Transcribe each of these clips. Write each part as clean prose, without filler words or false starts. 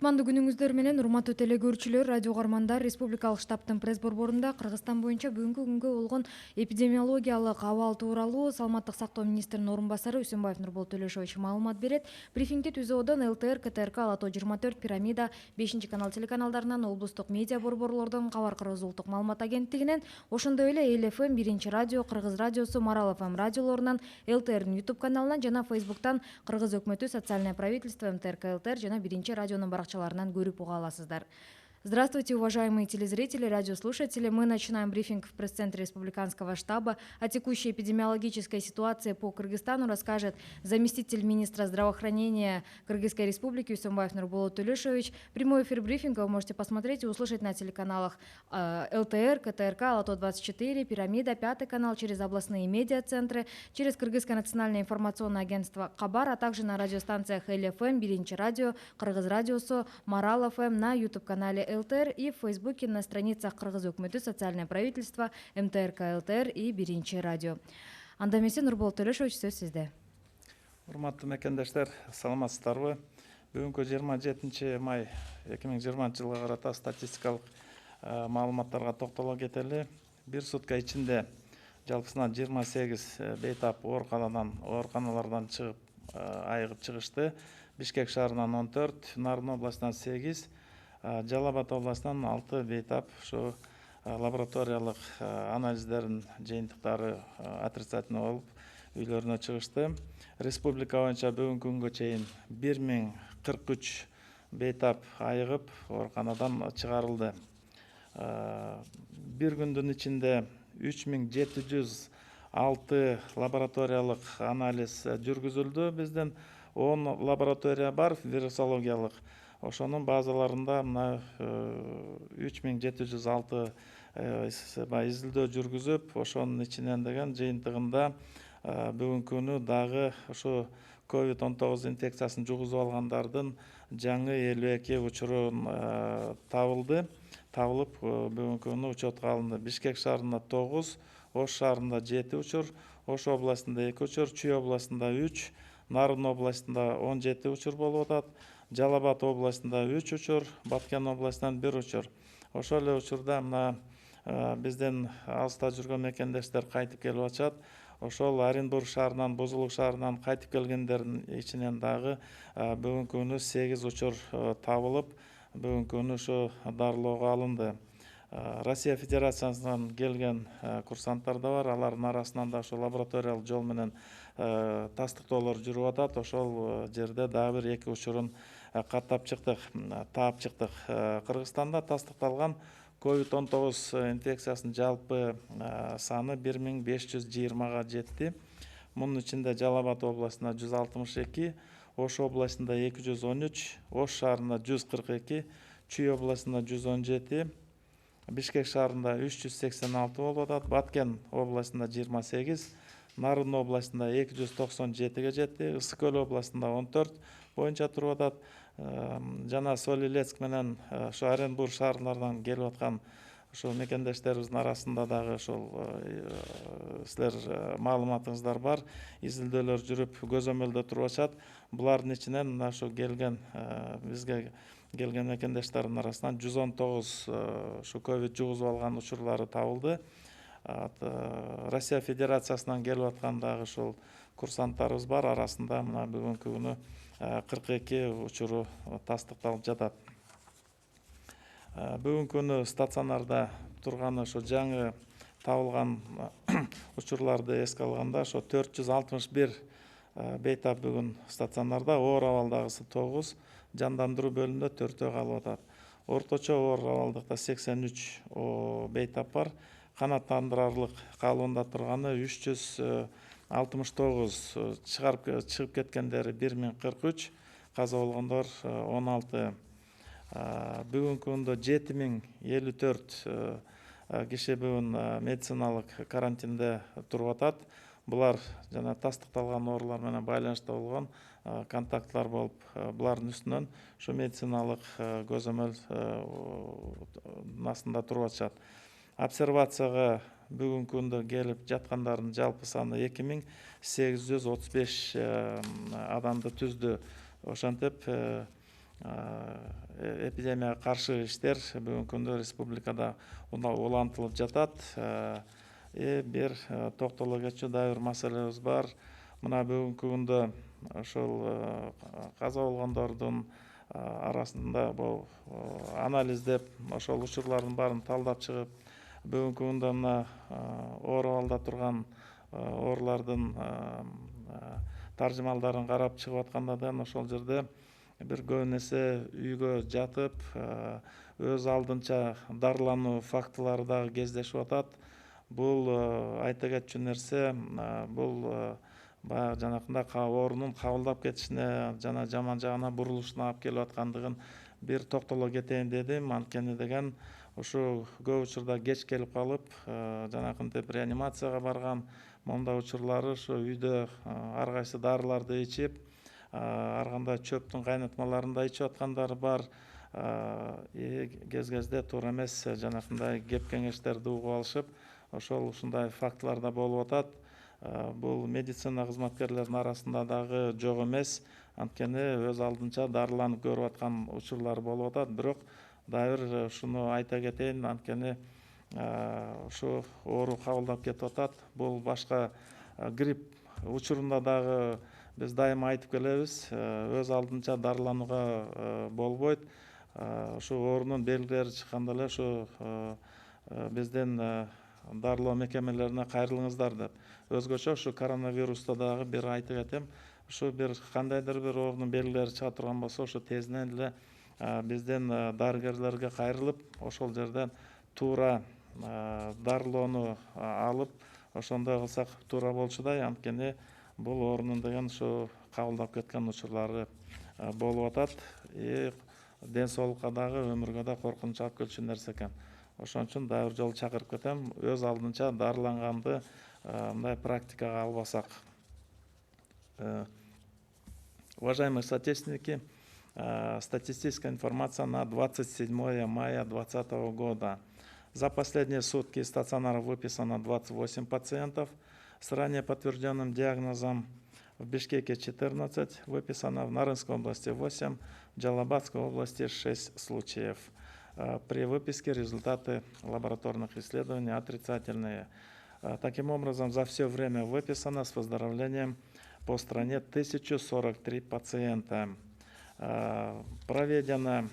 Кутмандуу күнүңүздөр менен урматтуу телекөрүүчүлөр, радио угармандар. Республикалык штабтын пресс борборунда Кыргызстан боюнча бүгүнкү күнгө болгон эпидемиологиялык абал тууралуу Саламаттык сактоо министринин орун басары Үсөнбаев Нурбол Төлөшович маалымат берет. Брифингди ТүЗОдон ЛТР, КТРК, Ала-Тоо 24, Пирамида, 5-канал телеканалдарынан, облустук медиа борборлордон, Кабар Кыргыз улуттук маалымат агенттигинен, ошондой эле Эл ФМ, Биринчи радио, Кыргыз радиосу, Марал ФМ радиолорунан, ЛТРдин YouTube каналынан жана Фейсбуктан Кыргыз өкмөтү, Социальное правительство, МТРК ЛТР жана Биринчи радионун баракчаларынан көрүп уга аласыздар. Здравствуйте, уважаемые телезрители, радиослушатели. Мы начинаем брифинг в пресс-центре Республиканского штаба. О текущей эпидемиологической ситуации по Кыргызстану расскажет заместитель министра здравоохранения Кыргызской Республики Үсөнбаев Нурбол Төлөшович. Прямой эфир брифинга вы можете посмотреть и услышать на телеканалах ЛТР, КТРК, Ала-Тоо 24, Пирамида, 5 канал, через областные медиа-центры, через Кыргызское национальное информационное агентство Кабар, а также на радиостанциях Эл ФМ, Биринчи радио, Кыргыз радиосу, Марал ФМ, на YouTube-канале ЛТР и в Фейсбуке на страницах Кыргыз өкмөтү, Социальное правительство, МТРК ЛТР и Биринчи радио. Анда эмесе Нурбол Төлөшович, сөз сизде. Урматтуу мекендештер, саламатсыздарбы? Бүгүнкү 27 май 2020 жылга карата статистикалык маалыматтарга токтоло кетели. Бир сутка ичинде жалпысынан 28 бейтап ооруканалардан чыгып, айыгып чыгышты. Бишкек шаарынан 14, Нарын областынан 8, Жалал Абад областынан 6 бейтап ушу лабораториялык анализдердин жыйынтыктары отрицательный болуп үйлөрүнө чыгышты. Республика боюнча бүгүнкү күнгө чейин 1043 бейтап айыгып ооруканадан чыгарылды. Бир күндүн ичинде 3706 лабораториялык анализ жүргүзүлдү. Биздин 10 лаборатория бар вирусологиялык. Ошонун базаларында мына 3706 изилдөө жүргүзүп, ошонун ичинен деген жыйынтыгында бүгүнкү күнү дагы ушу COVID-19 инфекциясын жугузуп алгандардын жаңы 52 учурун табылып, бүгүнкү күнү учетко алынды. Бишкек шаарында 9, Ош шаарында 7 учур, Ош областында 2 учур, Чүй областында 3, Нарын областында 17 учур болуп атат. Жалал Абад областында 3 учур, Баткен областынан 1 учур. Ошол эле учурда мына бизден алыста жүргөн мекендештер кайтып келип атышат. Ошол Оренбург шаарынан, Бузулук шаарынан кайтып келгендердин ичинен дагы бүгүнкү күнү 8 учур табылып, бүгүнкү күнү ушу дарылоого алынды. Россия Федерациясынан келген курсанттар да бар. Алардын арасынан да ошо лабораториялык жол менен тастыктоолор жүрүп атат. Ошол жерде дагы бир 2 учурун таап чыктык. Кыргызстанда тастыкталган COVID-19 инфекциясынын жалпы саны 1520-га жетти. Мунун ичинде Жалал Абад областында 162, Ош областында 213, Ош шаарында 142, Чүй областында 117, Бишкек шаарында 386 болуп атат, Баткен областында 28, Нарын областында 297-ге жетти, Ысык Көл областында 14 боюнча туруп атат. Жана Солилецк менен ошо Оренбург шаарларынан келип аткан ошо мекендештерибиздин арасында дагы ошол силер маалыматыңыздар бар. Изилдөөлөр жүрүп, көзөмөлдө туруп атышат. Булардын ичинен мына ошо келген бизге келген мекендештердин арасынан 119 ушу ковид жугузуп алган учурлары табылды. Россия Федерациясынан келип аткан дагы ошол курсанттарыбыз бар. Арасында мына бүгүнкү күнү 42 учуру тастыкталып жатат. Бүгүнкү күнү стационарда турган ошо жаңы табылган учурларды эске алганда ошо 461 бейтап бүгүн стационарда, оор абалдагысы 9, жандандыруу бөлүмүндө 4 калып атат. Орточо оор абалдыкта 83 бейтап бар. Канааттандырарлык калыбында турганы 369, чыгып кеткендери 1043, каза болгондор 16. Бүгүнкү күндө 7054 киши бүгүн медициналык карантинде туруп атат. Булар жана тастыкталган оорулар менен байланышта болгон контактлар болуп, булардын үстүнөн ушу медициналык көзөмөл астында туруп атышат. Обсервацияга бүгүнкү күндө келип жаткандардын жалпы саны 2835 адамды түздү. Ошентип эпидемияга каршы иштер бүгүнкү күндө республикада улантылып жатат. Бир токтоло кетчү дагы бир маселебиз бар. Мына бүгүнкү күндө ошол каза болгондордун арасында бул анализдеп ошол учурлардын баарын талдап чыгып, бүгүнкү күндө мына ооруп алда турган оорулардын таржымалдарын карап чыгып аткандан ошол жерде бир көбүн эсе үйгө жатып өз алдынча дарылануу фактылары дагы кездешип атат. Бул айта кетчү нерсе, бул баягы жанакындай оорунун кабылдап кетишине жана жаман жагына бурулушуна алып келип аткандыгын бир токтоло кетейин дедим. Анткени деген ушу көп учурда кеч келип калып, жанакынтип реанимацияга барган моундай учурлары ушу үйдө ар кайсы дарыларды ичип, ар кандай чөптүн кайнатмаларын да ичип аткандары бар. Кез кезде туура эмес жанакындай кеп кеңештерди угуп алышып, ушундай фактылар да болуп атат. Бул медицина кызматкерлеринин арасында дагы жок эмес. Анткени өз алдынча дарыланып көрүп аткан учурлар болуп атат. Бирок дагы бир ушуну айта кетейин, анткени ушу оору кабылдап кетип атат. Бул башка грипп учурунда дагы биз дайыма айтып келебиз. Өз алдынча дарыланууга болбойт. Ушу оорунун белгилери чыкканда эле ушу биздин дарылоо мекемелерине кайрылыңыздар деп. Өзгөчө ушу коронавируста дагы бир айтып кетем. Ушу бир кандайдыр бир оорунун белгилери чыга турган болсо, ошо тезинен эле биздин дарыгерлерге кайрылып, ошол жерден туура дарылоону алып, ошондой кылсак туура болчудай. Анткени бул оорунун деген ушу кабылдап кеткен учурлары болуп атат. Ден соолукка дагы өмүргө да коркунуч алып келчү нерсе экен. Ошон үчүн дагы бир жолу чакырып кетем, өз алдынча дарыланганды мындай практикага албасак. Уважаемые соотечественники, статистическая информация на 27 мая 2020 года. За последние сутки из стационара выписано 28 пациентов с ранее подтвержденным диагнозом. В Бишкеке 14 выписано, в Нарынской области 8, в Джалабадской области 6 случаев. При выписке результаты лабораторных исследований отрицательные. Таким образом, за все время выписано с выздоровлением по стране 1043 пациента. Проведено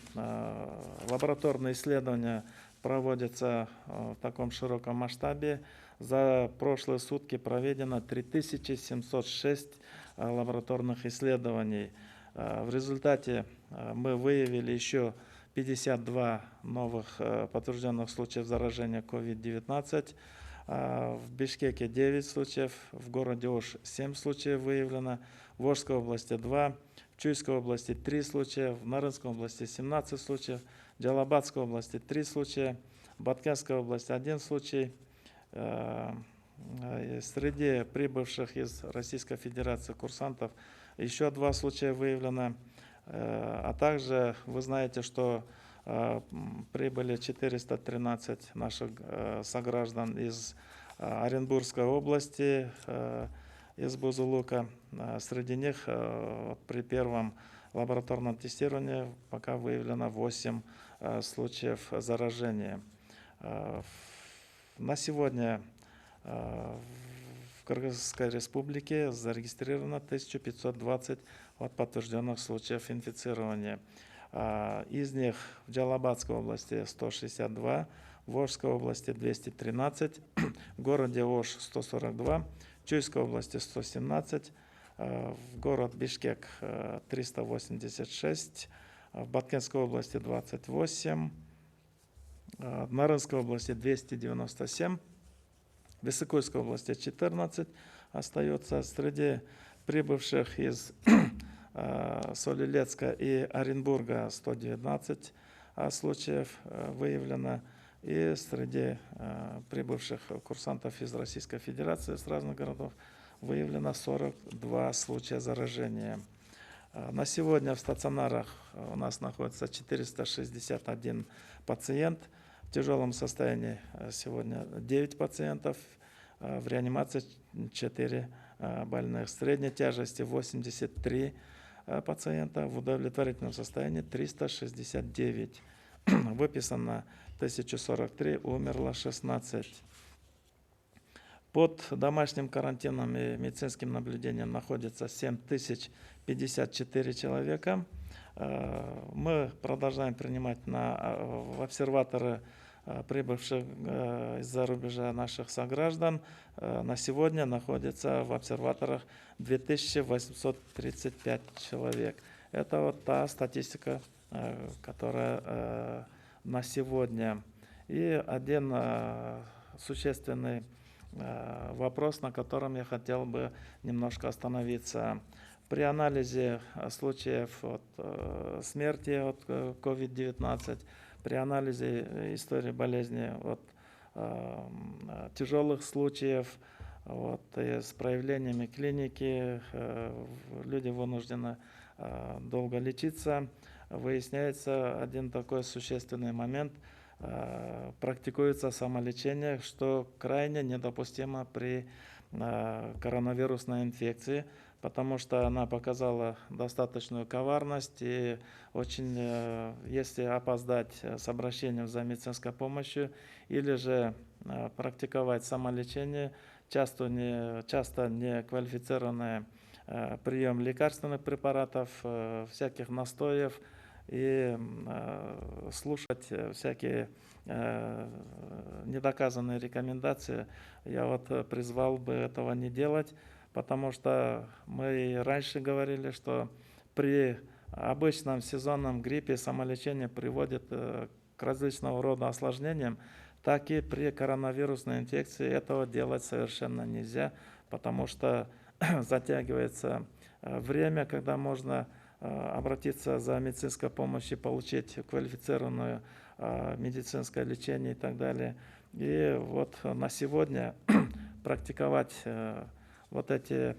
лабораторные исследования, проводятся в таком широком масштабе. За прошлые сутки проведено 3706 лабораторных исследований. В результате мы выявили еще 52 новых подтвержденных случаев заражения COVID-19. В Бишкеке 9 случаев, в городе Ош 7 случаев выявлено, в Ошской области 2, в Чуйской области 3 случая, в Нарынской области 17 случаев, в Джалабадской области 3 случая, в Баткенской области 1 случай. Среди прибывших из Российской Федерации курсантов еще 2 случая выявлено. А также вы знаете, что прибыли 413 наших сограждан из Оренбургской области, из Бузулука. Среди них при первом лабораторном тестировании пока выявлено 8 случаев заражения. На сегодня в Кыргызской республике зарегистрировано 1520 подтвержденных случаев инфицирования. Из них в Джалабадской области 162, в Ошской области 213, в городе Ош 142, в Чуйской области 117, в город Бишкек 386, в Баткенской области 28, в Нарынской области 297, в Иссыкульской области 14 остается. Среди прибывших из Солилецка и Оренбурга 119 случаев выявлено. И среди прибывших курсантов из Российской Федерации с разных городов выявлено 42 случая заражения. На сегодня в стационарах у нас находится 461 пациент. В тяжелом состоянии сегодня 9 пациентов, в реанимации 4 больных. Средней тяжести 83 пациентов, в удовлетворительном состоянии 369. Выписано 1043, умерло 16. Под домашним карантином и медицинским наблюдением находится 7054 человека. Мы продолжаем принимать в обсерваторы прибывших из-за рубежа наших сограждан. На сегодня находится в обсерваторах 2835 человек. Это вот та статистика, которая на сегодня. И один существенный вопрос, на котором я хотел бы немножко остановиться. При анализе случаев смерти от COVID-19, при анализе истории болезни от тяжелых случаев, с проявлениями клиники, люди вынуждены долго лечиться, выясняется один такой существенный момент. Практикуется самолечение, что крайне недопустимо при коронавирусной инфекции, потому что она показала достаточную коварность, и очень, если опоздать с обращением за медицинской помощью или же практиковать самолечение, часто неквалифицированный прием лекарственных препаратов, всяких настоев, и слушать всякие недоказанные рекомендации, я призвал бы этого не делать, потому что мы и раньше говорили, что при обычном сезонном гриппе самолечение приводит к различного рода осложнениям, так и при коронавирусной инфекции этого делать совершенно нельзя, потому что затягивается время, когда можно обратиться за медицинской помощью, получить квалифицированное медицинское лечение и так далее. И на сегодня практиковать эти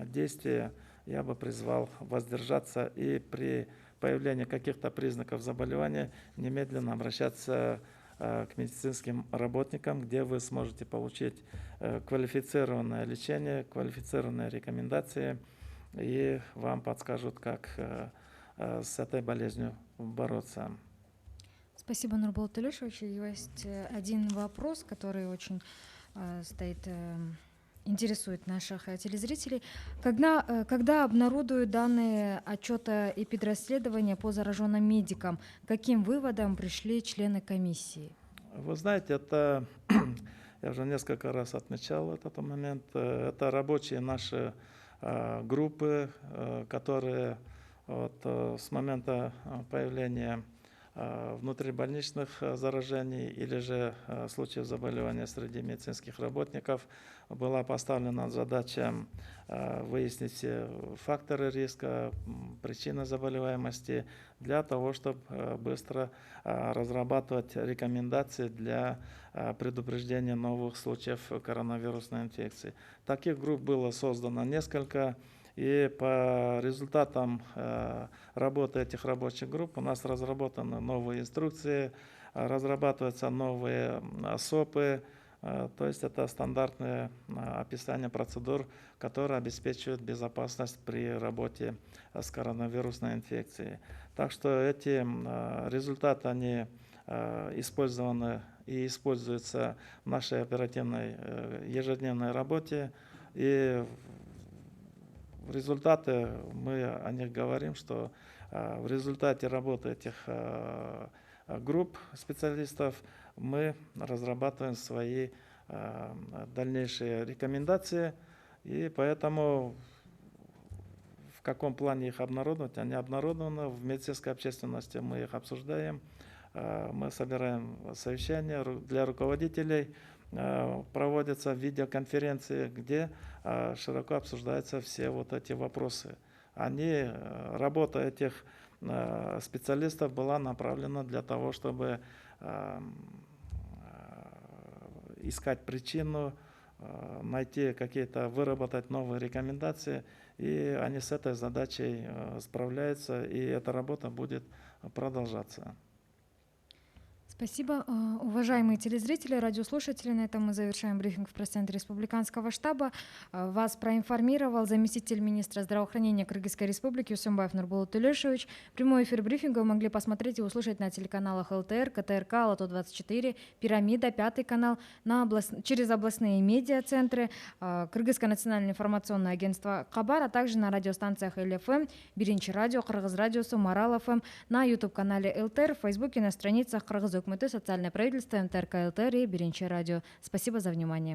действия я бы призвал воздержаться и при появлении каких-то признаков заболевания немедленно обращаться к медицинским работникам, где вы сможете получить квалифицированное лечение, квалифицированные рекомендации, и вам подскажут, как с этой болезнью бороться. Спасибо, Нурбол Тулешевич. Есть один вопрос, который очень интересует наших телезрителей. Когда обнародуют данные отчета эпидрасследования по зараженным медикам, каким выводам пришли члены комиссии? Вы знаете, это я уже несколько раз отмечал этот момент. Это рабочие наши группы, которые с момента появления внутрибольничных заражений или же случаев заболевания среди медицинских работников была поставлена задача выяснить все факторы риска, причины заболеваемости для того, чтобы быстро разрабатывать рекомендации для предупреждения новых случаев коронавирусной инфекции. Таких групп было создано несколько. И по результатам работы этих рабочих групп у нас разработаны новые инструкции, разрабатываются новые СОПы, то есть это стандартное описание процедур, которые обеспечивают безопасность при работе с коронавирусной инфекцией. Так что эти результаты, они использованы и используются в нашей оперативной ежедневной работе. И в результате мы о них говорим, что в результате работы этих групп специалистов мы разрабатываем свои дальнейшие рекомендации, и поэтому в каком плане их обнародовать? Они обнародованы в медицинской общественности, мы их обсуждаем, мы собираем совещания для руководителей, проводятся видеоконференции, где широко обсуждаются все эти вопросы. Работа этих специалистов была направлена для того, чтобы искать причину, найти выработать новые рекомендации, и они с этой задачей справляются, и эта работа будет продолжаться. Спасибо. Уважаемые телезрители, радиослушатели, на этом мы завершаем брифинг в пресс-центре Республиканского штаба. Вас проинформировал заместитель министра здравоохранения Кыргызской Республики Усенбаев Нурбулат Төлешевич. Прямой эфир брифинга вы могли посмотреть и услышать на телеканалах ЛТР, КТРК, Лото-24, Пирамида, Пятый канал, через областные медиа-центры, Кыргызское национальное информационное агентство Кабар, а также на радиостанциях ЛФМ, Биринчи радио, Кыргыз радиосу, Марал ФМ, на YouTube-канале ЛТР, в Фейсбуке, на страницах Кыргыз Өкмөтү, социальное правительство, МТРК ЛТР и Биринчи радио. Спасибо за внимание.